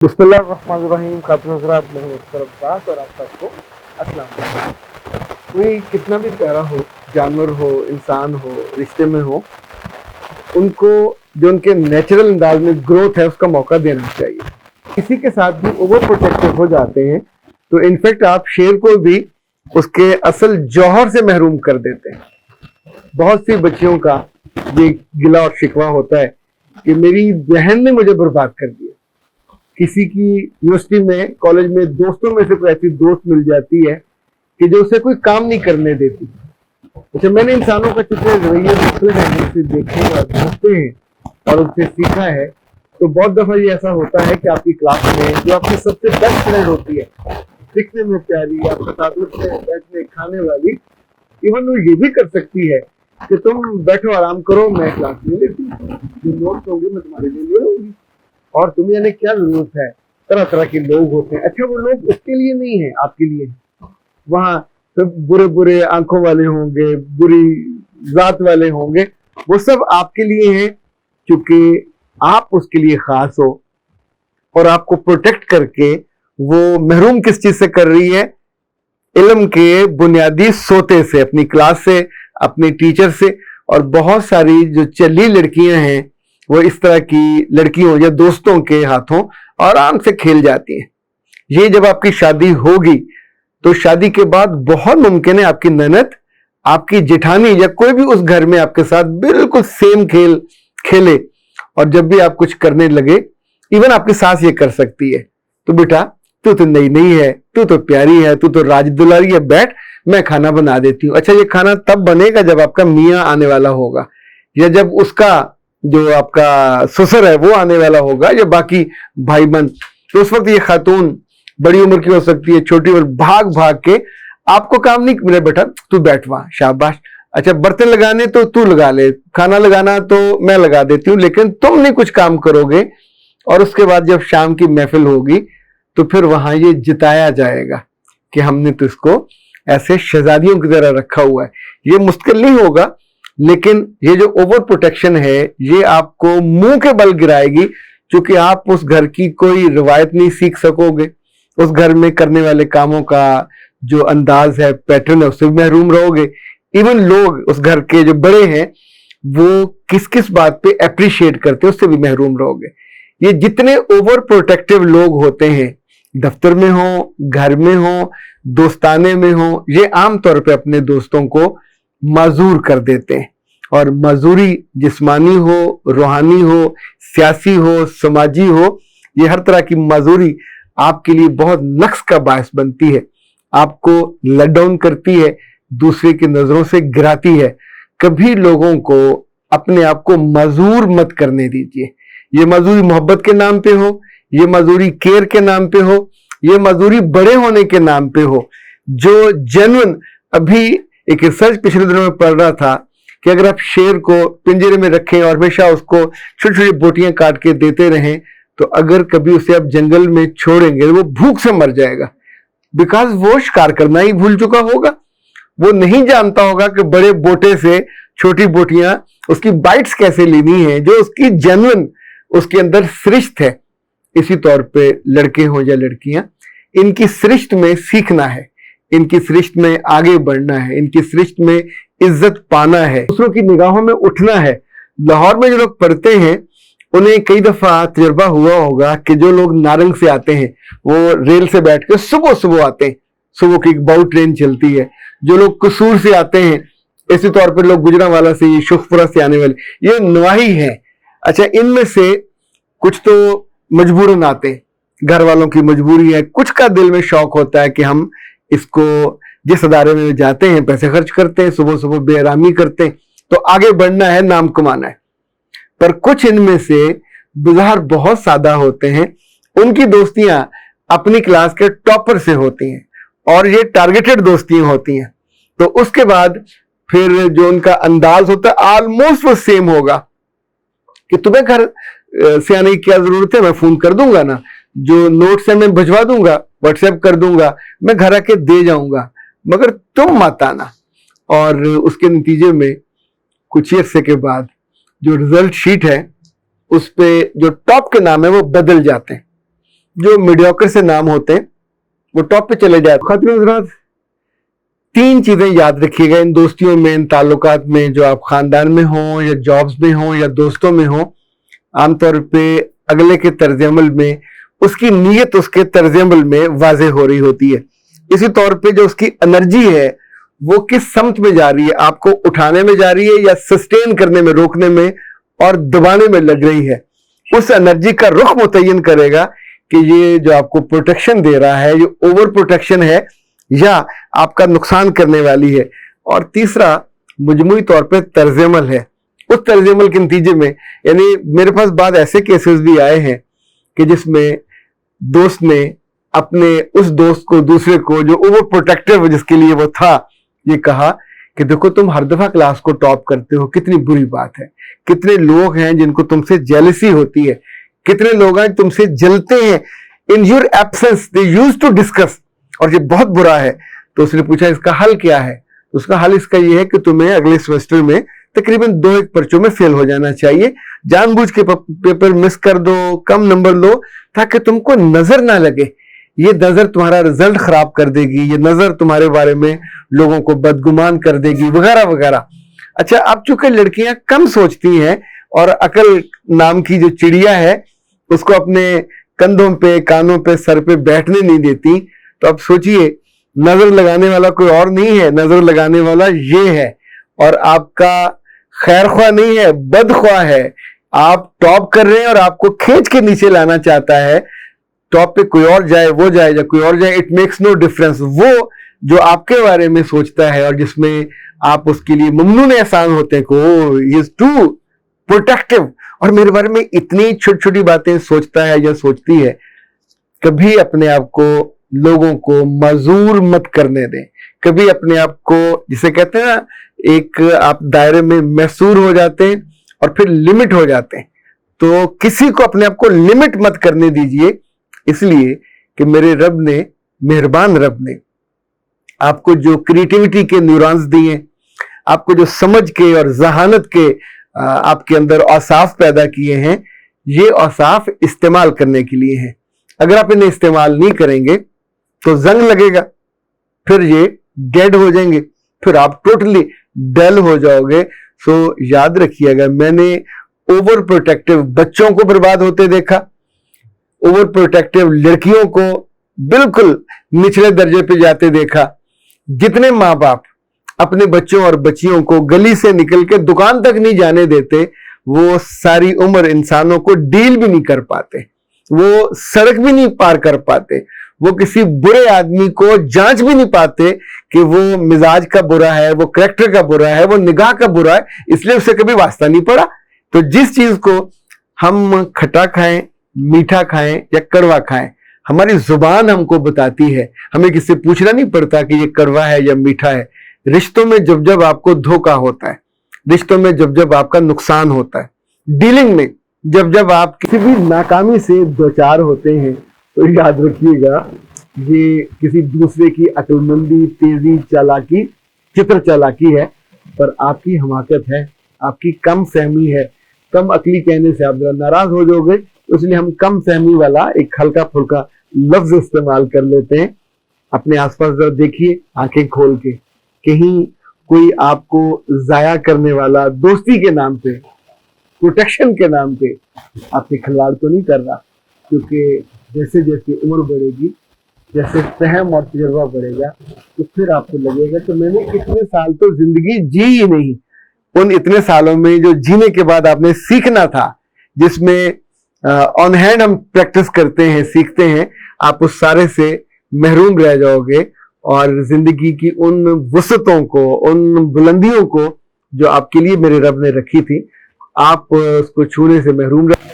बिस्मिल्लाहिर्रहमानिर्रहीम। खातिन हज़रात, मैं हूं अख्तर अब्बास और आप सबको अस्सलाम वालेकुम। कोई कितना भी प्यारा हो, जानवर हो, इंसान हो, रिश्ते में हो, उनको जो उनके नेचुरल अंदाज में ग्रोथ है उसका मौका देना चाहिए। किसी के साथ भी ओवर प्रोटेक्टिव हो जाते हैं तो इनफैक्ट आप शेर को भी उसके असल जौहर से महरूम कर देते हैं। बहुत सी बच्चियों का ये गिला और शिकवा होता है कि मेरी बहन ने मुझे बर्बाद कर दिया। किसी की यूनिवर्सिटी में, कॉलेज में दोस्तों में से कोई ऐसी दोस्त मिल जाती है कि जो उसे कोई काम नहीं करने देती। अच्छा, मैंने इंसानों का कितने रवैये मुख्तलिफ एंगल से देखे और देखते हैं और उनसे सीखा है। तो बहुत दफा ये ऐसा होता है कि आपकी क्लास में जो आपकी सबसे बेस्ट फ्रेंड होती है, दिखने में प्यारी, आपके साथ उठने बैठने खाने वाली, इवन वो ये भी कर सकती है कि तुम बैठो आराम करो, मैं क्लास ले लेती हूँ, जो नोट्स होंगे मैं तुम्हारे लिए ले लूंगी और तुम्हें यानी क्या जरूरत है। तरह तरह के लोग होते हैं। अच्छा, वो लोग उसके लिए नहीं है, आपके लिए। वहाँ सब बुरे बुरे आंखों वाले होंगे, बुरी जात वाले होंगे, वो सब आपके लिए हैं क्योंकि आप उसके लिए खास हो और आपको प्रोटेक्ट करके वो महरूम किस चीज से कर रही है? इल्म के बुनियादी सोते से, अपनी क्लास से, अपने टीचर से। और बहुत सारी जो चली लड़कियां हैं वो इस तरह की लड़कियों या दोस्तों के हाथों आराम से खेल जाती हैं। ये जब आपकी शादी होगी तो शादी के बाद बहुत मुमकिन है आपकी ननद, आपकी जेठानी या कोई भी उस घर में आपके साथ बिल्कुल सेम खेल खेले। और जब भी आप कुछ करने लगे, इवन आपकी सास ये कर सकती है, तो बेटा तू तो नई नई है, तू तो प्यारी है, तू तो राज दुलारी है, बैठ मैं खाना बना देती हूँ। अच्छा, ये खाना तब बनेगा जब आपका मियाँ आने वाला होगा या जब उसका जो आपका ससुर है वो आने वाला होगा या बाकी भाई बंद। तो उस वक्त ये खातून बड़ी उम्र की हो सकती है, छोटी उम्र, भाग भाग के आपको काम नहीं मिले, बेटा तू बैठ वहां, शाबाश। अच्छा, बर्तन लगाने तो तू लगा ले, खाना लगाना तो मैं लगा देती हूँ, लेकिन तुम नहीं कुछ काम करोगे। और उसके बाद जब शाम की महफिल होगी तो फिर वहां ये जिताया जाएगा कि हमने तो इसको ऐसे शहजादियों की तरह रखा हुआ है। ये मुश्किल नहीं होगा, लेकिन ये जो ओवर प्रोटेक्शन है ये आपको मुंह के बल गिराएगी, क्योंकि आप उस घर की कोई रिवायत नहीं सीख सकोगे। उस घर में करने वाले कामों का जो अंदाज है, पैटर्न है, उससे महरूम रहोगे। इवन लोग उस घर के जो बड़े हैं वो किस किस बात पे अप्रिशिएट करते हैं, उससे भी महरूम रहोगे। ये जितने ओवर प्रोटेक्टिव लोग होते हैं, दफ्तर में हो, घर में हो, दोस्ताने में हो, ये आमतौर पे अपने दोस्तों को माजूर कर देते हैं। और माजूरी जिस्मानी हो, रूहानी हो, सियासी हो, समाजी हो, ये हर तरह की माजूरी आपके लिए बहुत नक्स का बायस बनती है, आपको लेट डाउन करती है, दूसरे की नजरों से गिराती है। कभी लोगों को अपने आप को माजूर मत करने दीजिए। ये माजूरी मोहब्बत के नाम पे हो, ये माजूरी केयर के नाम पे हो, ये माजूरी बड़े होने के नाम पे हो। जो जेन्युइन, अभी एक रिसर्च पिछले दिनों में पढ़ रहा था कि अगर आप शेर को पिंजरे में रखें और हमेशा उसको छोटी छोटी बोटियां काट के देते रहें, तो अगर कभी उसे आप जंगल में छोड़ेंगे तो वो भूख से मर जाएगा। बिकॉज वो शिकार करना ही भूल चुका होगा। वो नहीं जानता होगा कि बड़े बोटे से छोटी बोटियां उसकी बाइट्स कैसे लेनी है, जो उसकी जेन्युइन उसके अंदर सृष्ट है। इसी तौर पे लड़के हो या लड़कियां, इनकी सृष्ट में सीखना है, इनकी सृष्ट में आगे बढ़ना है, इनकी सृष्ट में इज्जत पाना है, दूसरों की निगाहों में उठना है। लाहौर में जो लोग पढ़ते हैं उन्हें कई दफा तजुर्बा हुआ होगा कि जो लोग नारंग से आते हैं वो रेल से बैठ के सुबह सुबह आते हैं, सुबह की एक बाउ ट्रेन चलती है। जो लोग कसूर से आते हैं, इसी तौर पर लोग गुजरांवाला से, ये शुखपुरा से आने वाले, ये नवाही है। अच्छा, इनमें से कुछ तो मजबूरन आते, घर वालों की मजबूरी है, कुछ का दिल में शौक होता है कि हम इसको जिस अदारे में जाते हैं पैसे खर्च करते हैं, सुबह सुबह बेआरामी करते हैं, तो आगे बढ़ना है, नाम कमाना है। पर कुछ इनमें से बिज़ार बहुत सादा होते हैं, उनकी दोस्तियां अपनी क्लास के टॉपर से होती हैं और ये टारगेटेड दोस्तियां होती हैं। तो उसके बाद फिर जो उनका अंदाज होता है ऑलमोस्ट वो सेम होगा कि तुम्हें घर से आने की क्या जरूरत है, मैं फोन कर दूंगा ना, जो नोट्स है मैं भिजवा दूंगा, व्हाट्सएप कर दूंगा, मैं घर आके दे जाऊंगा, मगर तुम मत आना। और उसके नतीजे में कुछ अरसे के बाद जो रिजल्ट शीट है उस पे जो टॉप के नाम है वो बदल जाते हैं। जो मीडियोकर से नाम होते हैं वो टॉप पे चले जाते हैं। खातिन हज़रात, 3 चीजें याद रखिएगा इन दोस्तियों में, इन ताल्लुकात में, जो आप खानदान में हो या जॉब्स में हो या दोस्तों में हो। आमतौर पे अगले के तर्ज अमल में उसकी नीयत उसके तर्ज अमल में वाज़े हो रही होती है। इसी तौर पे जो उसकी एनर्जी है वो किस समत में जा रही है, आपको उठाने में जा रही है या सस्टेन करने में, रोकने में और दबाने में लग रही है। उस एनर्जी का रुख मुतय्यन करेगा कि ये जो आपको प्रोटेक्शन दे रहा है, ये ओवर प्रोटेक्शन है या आपका नुकसान करने वाली है। और तीसरा मजमूई तौर पे तर्ज अमल है। उस तर्ज अमल के नतीजे में, यानी मेरे पास बाद ऐसे केसेस भी आए हैं कि जिसमें दोस्त ने अपने उस दोस्त को, दूसरे को जो ओवर प्रोटेक्टिव जिसके लिए वो था, ये कहा कि देखो तुम हर दफा क्लास को टॉप करते हो, कितनी बुरी बात है। कितने लोग हैं जिनको तुमसे जेलसी होती है, कितने लोग हैं तुमसे जलते हैं। In your absence they used to discuss, और ये बहुत बुरा है। तो उसने पूछा इसका हल क्या है? तो उसका हल इसका ये है कि तुम्हें अगले सेमेस्टर में तकरीबन 2-1 पर्चों में फेल हो जाना चाहिए, जानबूझ के पेपर मिस कर दो, कम नंबर लो, ताकि तुमको नजर ना लगे। ये नजर तुम्हारा रिजल्ट खराब कर देगी, ये नजर तुम्हारे बारे में लोगों को बदगुमान कर देगी, वगैरह वगैरह। अच्छा, अब चूंकि लड़कियां कम सोचती हैं और अकल नाम की जो चिड़िया है उसको अपने कंधों पे, कानों पे, सर पे बैठने नहीं देती, तो अब सोचिए नजर लगाने वाला कोई और नहीं है, नजर लगाने वाला ये है। और आपका खैर ख्वाह नहीं है, बदख्वाह है। आप टॉप कर रहे हैं और आपको खींच के नीचे लाना चाहता है। टॉप पे कोई और जाए, वो जाए या कोई और जाए, इट मेक्स नो डिफरेंस। वो जो आपके बारे में सोचता है और जिसमें आप उसके लिए ममनून एहसान होते हैं को ही इज टू प्रोटेक्टिव और मेरे बारे में इतनी छोटी छोटी बातें सोचता है या सोचती है। कभी अपने आप को, लोगों को मजूर मत करने दें। कभी अपने आप को, जिसे कहते हैं ना, एक आप दायरे में मैसूर हो जाते हैं और फिर लिमिट हो जाते हैं। तो किसी को, अपने आप को लिमिट मत करने दीजिए, इसलिए कि मेरे रब ने, मेहरबान रब ने आपको जो क्रिएटिविटी के न्यूरॉन्स दिए, आपको जो समझ के और जहानत के आपके अंदर औसाफ पैदा किए हैं, ये औसाफ इस्तेमाल करने के लिए हैं। अगर आप इन्हें इस्तेमाल नहीं करेंगे तो जंग लगेगा, फिर ये डेड हो जाएंगे, फिर आप टोटली डल हो जाओगे। सो याद रखिएगा, मैंने ओवर प्रोटेक्टिव बच्चों को बर्बाद होते देखा, ओवर प्रोटेक्टिव लड़कियों को बिल्कुल निचले दर्जे पे जाते देखा। जितने माँ बाप अपने बच्चों और बच्चियों को गली से निकल के दुकान तक नहीं जाने देते, वो सारी उम्र इंसानों को डील भी नहीं कर पाते, वो सड़क भी नहीं पार कर पाते, वो किसी बुरे आदमी को जांच भी नहीं पाते कि वो मिजाज का बुरा है, वो करैक्टर का बुरा है, वो निगाह का बुरा है, इसलिए उसे कभी वास्ता नहीं पड़ा। तो जिस चीज को हम खट्टा खाएं, मीठा खाएं या कड़वा खाएं, हमारी जुबान हमको बताती है, हमें किससे पूछना नहीं पड़ता कि ये कड़वा है या मीठा है। रिश्तों में जब जब आपको धोखा होता है, रिश्तों में जब जब आपका नुकसान होता है, डीलिंग में जब जब आप किसी भी नाकामी से दो चार होते हैं, तो याद रखिएगा ये किसी दूसरे की अक्लमंदी, तेजी, चालाकी, चित्र चालाकी है, पर आपकी हमाकत है, आपकी कम फहमी है। कम अकली कहने से आप जरा नाराज हो जाओगे, इसलिए हम कम फहमी वाला एक हल्का फुल्का लफ्ज इस्तेमाल कर लेते हैं। अपने आसपास जरा देखिए आंखें खोल के, कहीं कोई आपको जाया करने वाला दोस्ती के नाम पे, प्रोटेक्शन के नाम पे आपसे खिलवाड़ तो नहीं कर रहा। क्योंकि जैसे जैसे उम्र बढ़ेगी, जैसे फहम और तजर्बा बढ़ेगा, तो फिर आपको लगेगा कि मैंने इतने साल तो जिंदगी जी ही नहीं। उन इतने सालों में जो जीने के बाद आपने सीखना था, जिसमें ऑन हैंड हम प्रैक्टिस करते हैं, सीखते हैं, आप उस सारे से महरूम रह जाओगे और जिंदगी की उन वसतों को, उन बुलंदियों को जो आपके लिए मेरे रब ने रखी थी, आप उसको छूने से महरूम रह